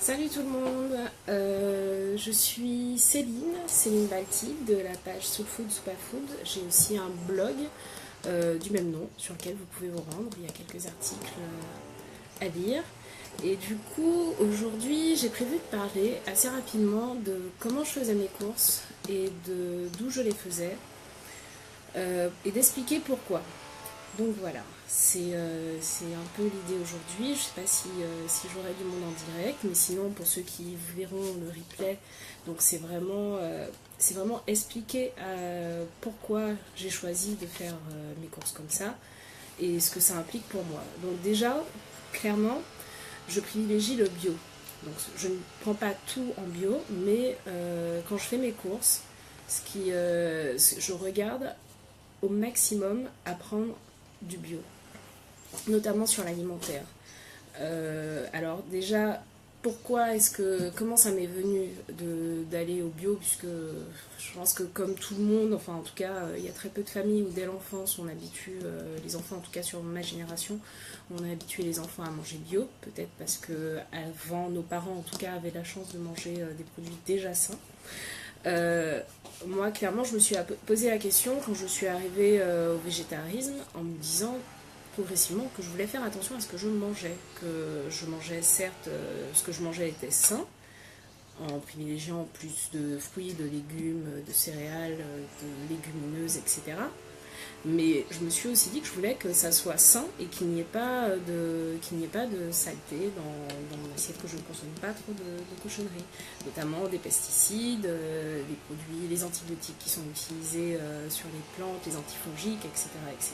Salut tout le monde, je suis Céline Balti de la page Soul Food Superfood. J'ai aussi un blog du même nom sur lequel vous pouvez vous rendre, il y a quelques articles à lire. Et du coup, aujourd'hui, j'ai prévu de parler assez rapidement de comment je faisais mes courses et d'où je les faisais et d'expliquer pourquoi. Donc voilà, c'est un peu l'idée aujourd'hui. Je sais pas si j'aurai du monde en direct, mais sinon pour ceux qui verront le replay, donc c'est vraiment expliquer pourquoi j'ai choisi de faire mes courses comme ça et ce que ça implique pour moi. Donc déjà, clairement, je privilégie le bio. Donc je ne prends pas tout en bio, mais quand je fais mes courses, je regarde au maximum à prendre du bio, notamment sur l'alimentaire. Alors déjà, comment ça m'est venu d'aller au bio, puisque je pense que comme tout le monde, enfin en tout cas, il y a très peu de familles où dès l'enfance on habitue les enfants, en tout cas sur ma génération, on a habitué les enfants à manger bio, peut-être parce que avant nos parents en tout cas avaient la chance de manger des produits déjà sains. Moi, clairement, je me suis posé la question quand je suis arrivée au végétarisme en me disant progressivement que je voulais faire attention à ce que je mangeais. Que je mangeais, certes, ce que je mangeais était sain, en privilégiant plus de fruits, de légumes, de céréales, de légumineuses, etc. Mais je me suis aussi dit que je voulais que ça soit sain et qu'il n'y ait pas de saleté dans mon assiette, que je ne consomme pas trop de cochonneries, notamment des pesticides, les produits, les antibiotiques qui sont utilisés sur les plantes, les antifongiques, etc., etc.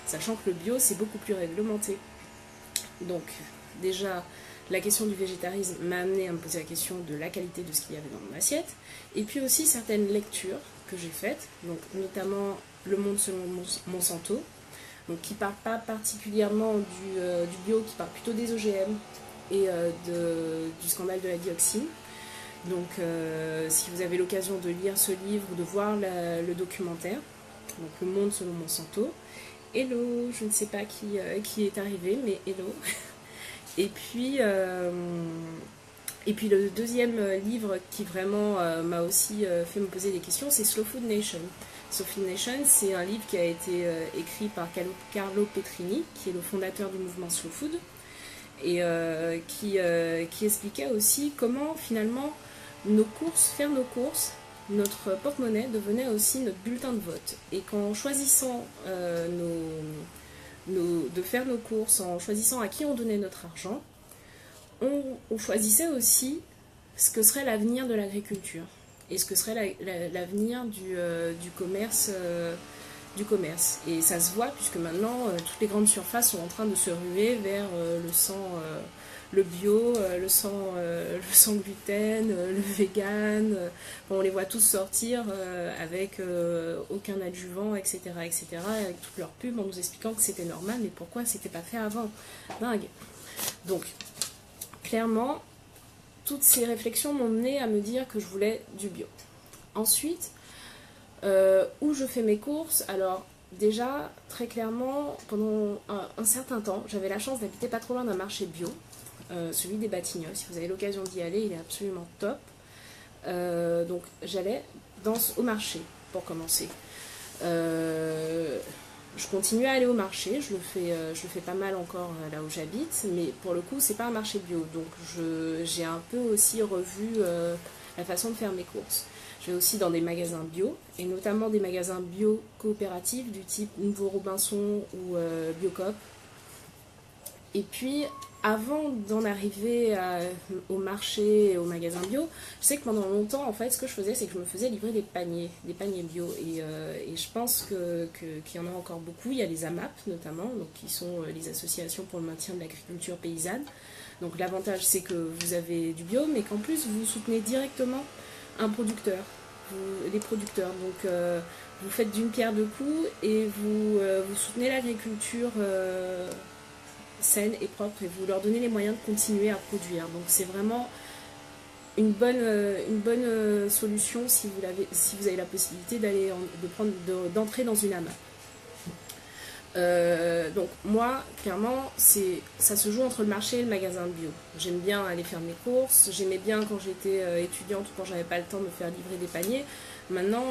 Sachant que le bio, c'est beaucoup plus réglementé. Donc, déjà, la question du végétarisme m'a amené à me poser la question de la qualité de ce qu'il y avait dans mon assiette, et puis aussi certaines lectures que j'ai faites, donc notamment Le Monde selon Monsanto, donc qui ne parle pas particulièrement du bio, qui parle plutôt des OGM et du scandale de la dioxine. Donc si vous avez l'occasion de lire ce livre ou de voir le documentaire, donc Le Monde selon Monsanto, hello, je ne sais pas qui est arrivé, mais hello. Et puis le deuxième livre qui vraiment m'a aussi fait me poser des questions, c'est Slow Food Nation. Slow Food Nation, c'est un livre qui a été écrit par Carlo Petrini, qui est le fondateur du mouvement Slow Food, et qui expliquait aussi comment finalement faire nos courses, notre porte-monnaie devenait aussi notre bulletin de vote. Et qu'en choisissant de faire nos courses, en choisissant à qui on donnait notre argent, on choisissait aussi ce que serait l'avenir de l'agriculture et ce que serait l'avenir du commerce. Et ça se voit puisque maintenant toutes les grandes surfaces sont en train de se ruer vers le bio, le sans gluten, le vegan. On les voit tous sortir avec aucun adjuvant, etc., etc., avec toutes leurs pubs en nous expliquant que c'était normal, mais pourquoi c'était pas fait avant? Dingue. Donc, clairement, toutes ces réflexions m'ont mené à me dire que je voulais du bio. Ensuite, où je fais mes courses, alors déjà, très clairement, pendant un certain temps, j'avais la chance d'habiter pas trop loin d'un marché bio, celui des Batignolles. Si vous avez l'occasion d'y aller, il est absolument top. Donc j'allais au marché pour commencer. Je continue à aller au marché, je le fais pas mal encore là où j'habite, mais pour le coup c'est pas un marché bio, donc j'ai un peu aussi revu la façon de faire mes courses. Je vais aussi dans des magasins bio, et notamment des magasins bio coopératifs du type Nouveau Robinson ou Biocoop. Et puis, avant d'en arriver au marché et au magasin bio, je sais que pendant longtemps, en fait, ce que je faisais, c'est que je me faisais livrer des paniers bio. Et je pense qu'il y en a encore beaucoup. Il y a les AMAP, notamment, donc, qui sont les associations pour le maintien de l'agriculture paysanne. Donc l'avantage, c'est que vous avez du bio, mais qu'en plus, vous soutenez directement un producteur, les producteurs. Donc vous faites d'une pierre deux coups et vous soutenez l'agriculture saine et propre, et vous leur donnez les moyens de continuer à produire. Donc c'est vraiment une bonne solution si vous avez la possibilité d'entrer dans une AMA. Donc moi, clairement, ça se joue entre le marché et le magasin de bio. J'aime bien aller faire mes courses, j'aimais bien quand j'étais étudiante ou quand j'avais pas le temps de me faire livrer des paniers. Maintenant,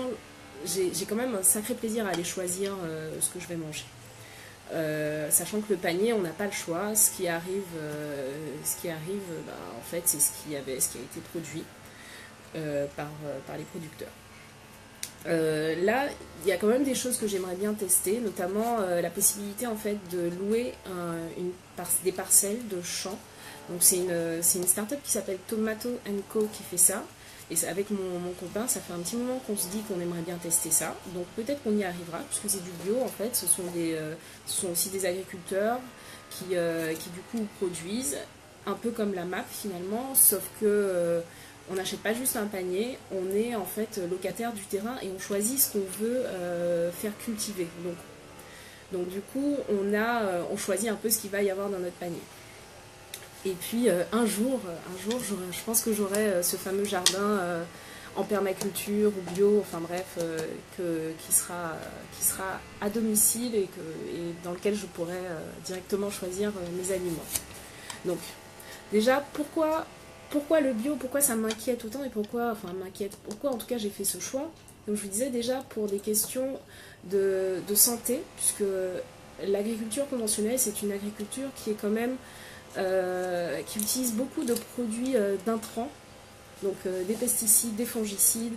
j'ai quand même un sacré plaisir à aller choisir ce que je vais manger. Sachant que le panier, on n'a pas le choix. Ce qui arrive, en fait, c'est ce qui a été produit par les producteurs. Là, il y a quand même des choses que j'aimerais bien tester, notamment la possibilité en fait de louer des parcelles de champs. Donc c'est une start-up qui s'appelle Tomato Co qui fait ça. Et avec mon copain, ça fait un petit moment qu'on se dit qu'on aimerait bien tester ça. Donc peut-être qu'on y arrivera, puisque c'est du bio en fait. Ce sont aussi des agriculteurs qui du coup produisent, un peu comme la MAP finalement, sauf que on n'achète pas juste un panier, on est en fait locataire du terrain et on choisit ce qu'on veut faire cultiver. Donc du coup, on choisit un peu ce qu'il va y avoir dans notre panier. Et puis un jour je pense que j'aurai ce fameux jardin en permaculture ou bio, enfin bref, qui sera à domicile et dans lequel je pourrai directement choisir mes aliments. Donc déjà, pourquoi le bio, pourquoi ça m'inquiète autant et pourquoi en tout cas j'ai fait ce choix. Comme je vous disais déjà, pour des questions de santé, puisque l'agriculture conventionnelle, c'est une agriculture qui est quand même qui utilise beaucoup de produits d'intrants, donc des pesticides, des fongicides,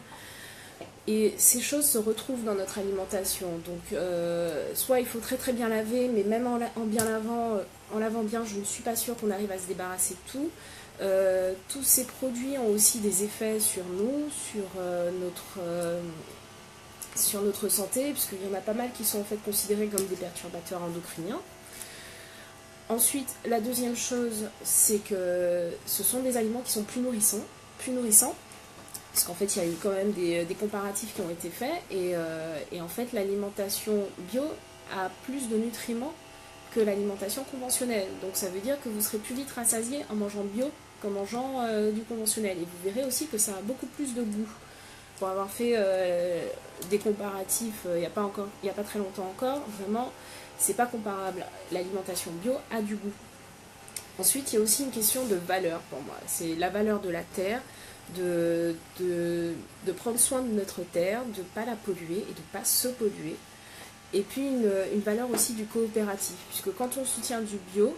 et ces choses se retrouvent dans notre alimentation. Donc soit il faut très très bien laver, mais même en lavant bien, je ne suis pas sûre qu'on arrive à se débarrasser de tout. Tous ces produits ont aussi des effets sur nous, sur notre santé, puisqu'il y en a pas mal qui sont en fait considérés comme des perturbateurs endocriniens. Ensuite, la deuxième chose, c'est que ce sont des aliments qui sont plus nourrissants, parce qu'en fait, il y a eu quand même des comparatifs qui ont été faits, et en fait, l'alimentation bio a plus de nutriments que l'alimentation conventionnelle. Donc ça veut dire que vous serez plus vite rassasié en mangeant bio qu'en mangeant du conventionnel. Et vous verrez aussi que ça a beaucoup plus de goût. Pour avoir fait des comparatifs il n'y a pas très longtemps encore, vraiment, c'est pas comparable. L'alimentation bio a du goût. Ensuite, il y a aussi une question de valeur pour moi. C'est la valeur de la terre, de prendre soin de notre terre, de ne pas la polluer et de ne pas se polluer. Et puis une valeur aussi du coopératif, puisque quand on soutient du bio,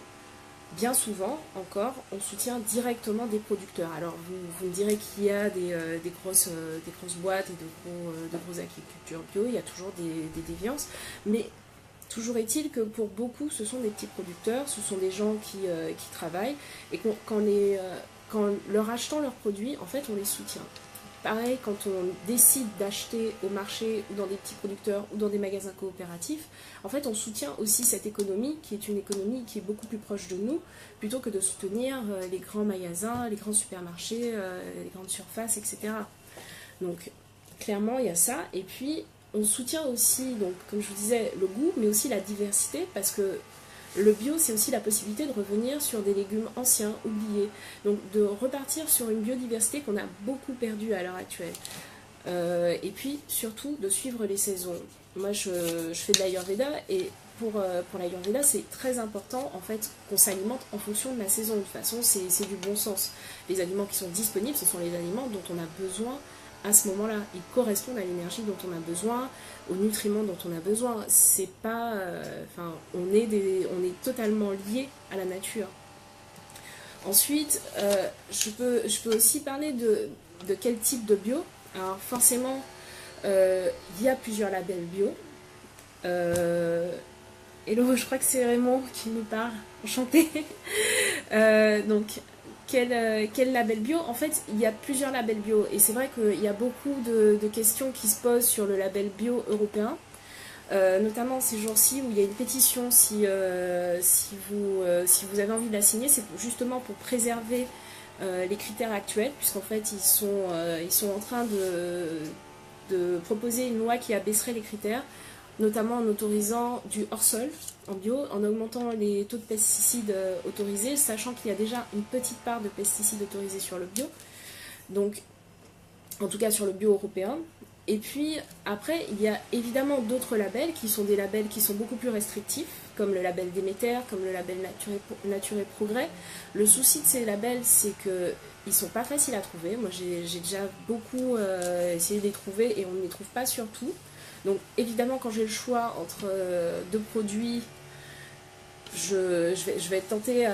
bien souvent encore, on soutient directement des producteurs. Alors vous me direz qu'il y a des grosses boîtes et de grosses agricultures bio, il y a toujours des déviances, mais toujours est-il que pour beaucoup, ce sont des petits producteurs, ce sont des gens qui travaillent, et qu'en leur achetant leurs produits, en fait, on les soutient. Pareil, quand on décide d'acheter au marché ou dans des petits producteurs ou dans des magasins coopératifs, en fait, on soutient aussi cette économie qui est une économie qui est beaucoup plus proche de nous, plutôt que de soutenir les grands magasins, les grands supermarchés, les grandes surfaces, etc. Donc, clairement, il y a ça. Et puis, on soutient aussi, donc, comme je vous disais, le goût, mais aussi la diversité, parce que le bio, c'est aussi la possibilité de revenir sur des légumes anciens, oubliés. Donc de repartir sur une biodiversité qu'on a beaucoup perdue à l'heure actuelle. Et puis surtout de suivre les saisons. Moi je fais de l'Ayurveda et pour l'Ayurveda c'est très important en fait qu'on s'alimente en fonction de la saison. De toute façon c'est du bon sens. Les aliments qui sont disponibles, ce sont les aliments dont on a besoin à ce moment-là. Ils correspondent à l'énergie dont on a besoin, aux nutriments dont on a besoin. C'est pas, on est totalement lié à la nature. Ensuite, je peux aussi parler de quel type de bio. Alors forcément, il y a plusieurs labels bio. Hello, je crois que c'est Raymond qui nous parle. Enchanté. Donc, quel label bio? En fait, il y a plusieurs labels bio. Et c'est vrai qu'il y a beaucoup de questions qui se posent sur le label bio européen. Notamment ces jours-ci où il y a une pétition, si vous avez envie de la signer, c'est justement pour préserver les critères actuels, puisqu'en fait ils sont en train de proposer une loi qui abaisserait les critères, notamment en autorisant du hors-sol en bio, en augmentant les taux de pesticides autorisés, sachant qu'il y a déjà une petite part de pesticides autorisés sur le bio, donc en tout cas sur le bio européen. Et puis après, il y a évidemment d'autres labels qui sont des labels qui sont beaucoup plus restrictifs, comme le label Déméter, comme le label Nature et Progrès. Le souci de ces labels, c'est qu'ils ne sont pas faciles à trouver. Moi, j'ai déjà beaucoup essayé de les trouver et on ne les trouve pas sur tout. Donc évidemment, quand j'ai le choix entre deux produits, je vais être tentée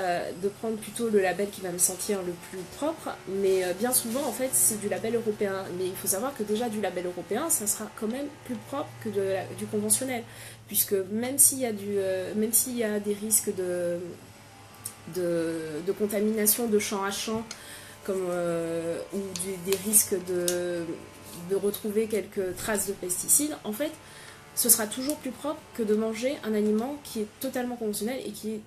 de prendre plutôt le label qui va me sentir le plus propre, mais bien souvent en fait c'est du label européen. Mais il faut savoir que déjà du label européen, ça sera quand même plus propre que du conventionnel, puisque même s'il y a même s'il y a des risques de contamination de champ à champ, comme, ou des risques de retrouver quelques traces de pesticides, en fait ce sera toujours plus propre que de manger un aliment qui est totalement conventionnel et qui est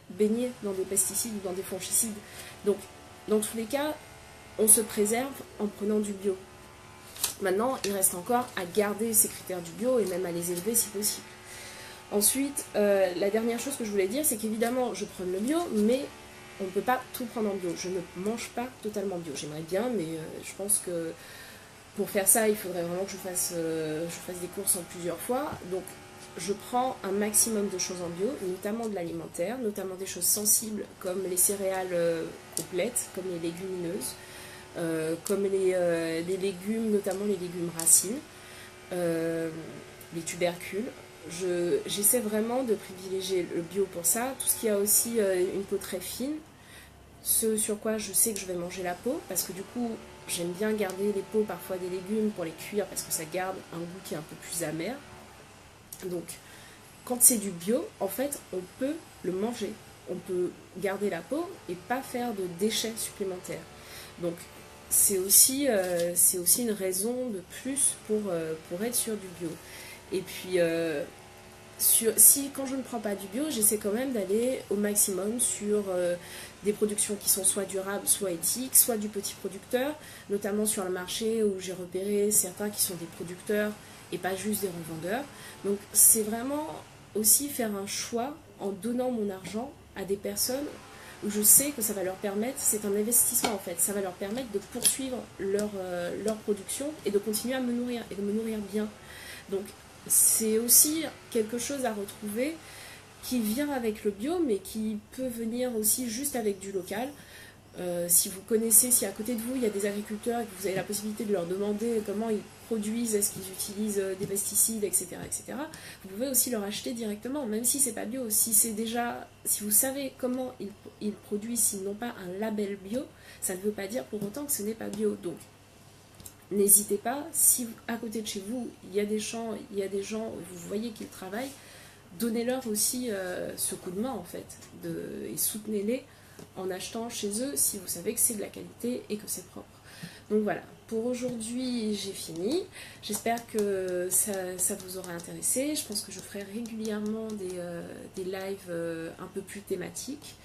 baigné dans des pesticides ou dans des fongicides. Donc, dans tous les cas, on se préserve en prenant du bio. Maintenant, il reste encore à garder ces critères du bio et même à les élever si possible. Ensuite, la dernière chose que je voulais dire, c'est qu'évidemment, je prends le bio, mais on ne peut pas tout prendre en bio. Je ne mange pas totalement bio. J'aimerais bien, mais je pense que pour faire ça, il faudrait vraiment que je fasse des courses en plusieurs fois. Donc, je prends un maximum de choses en bio, notamment de l'alimentaire, notamment des choses sensibles comme les céréales complètes, comme les légumineuses, comme les légumes, notamment les légumes racines, les tubercules. J'essaie vraiment de privilégier le bio pour ça. Tout ce qui a aussi une peau très fine, ce sur quoi je sais que je vais manger la peau, parce que du coup, j'aime bien garder les peaux parfois des légumes pour les cuire parce que ça garde un goût qui est un peu plus amer. Donc, quand c'est du bio, en fait, on peut le manger. On peut garder la peau et pas faire de déchets supplémentaires. Donc, c'est aussi une raison de plus pour être sur du bio. Et puis, quand je ne prends pas du bio, j'essaie quand même d'aller au maximum sur des productions qui sont soit durables, soit éthiques, soit du petit producteur, notamment sur le marché où j'ai repéré certains qui sont des producteurs et pas juste des revendeurs. Donc c'est vraiment aussi faire un choix en donnant mon argent à des personnes où je sais que ça va leur permettre, c'est un investissement en fait, ça va leur permettre de poursuivre leur production et de continuer à me nourrir et de me nourrir bien. Donc c'est aussi quelque chose à retrouver qui vient avec le bio, mais qui peut venir aussi juste avec du local. Si vous connaissez, si à côté de vous il y a des agriculteurs et que vous avez la possibilité de leur demander comment ils produisent, est-ce qu'ils utilisent des pesticides, etc., etc., vous pouvez aussi leur acheter directement, même si c'est pas bio. Si vous savez comment ils produisent, s'ils n'ont pas un label bio, ça ne veut pas dire pour autant que ce n'est pas bio. Donc n'hésitez pas, si à côté de chez vous, il y a des champs, il y a des gens, vous voyez qu'ils travaillent, donnez-leur aussi ce coup de main en fait, et soutenez-les en achetant chez eux si vous savez que c'est de la qualité et que c'est propre. Donc voilà, pour aujourd'hui j'ai fini. J'espère que ça vous aura intéressé. Je pense que je ferai régulièrement des lives un peu plus thématiques.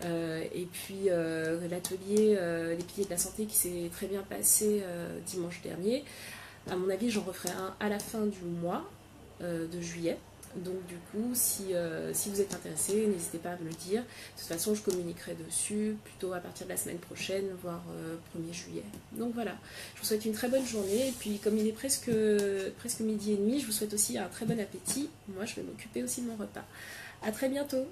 Et puis l'atelier Les Piliers de la Santé qui s'est très bien passé dimanche dernier. À mon avis, j'en referai un à la fin du mois de juillet. Donc du coup, si vous êtes intéressé, n'hésitez pas à me le dire. De toute façon, je communiquerai dessus plutôt à partir de la semaine prochaine, voire 1er juillet. Donc voilà, je vous souhaite une très bonne journée. Et puis comme il est presque midi et demi, je vous souhaite aussi un très bon appétit. Moi, je vais m'occuper aussi de mon repas. À très bientôt.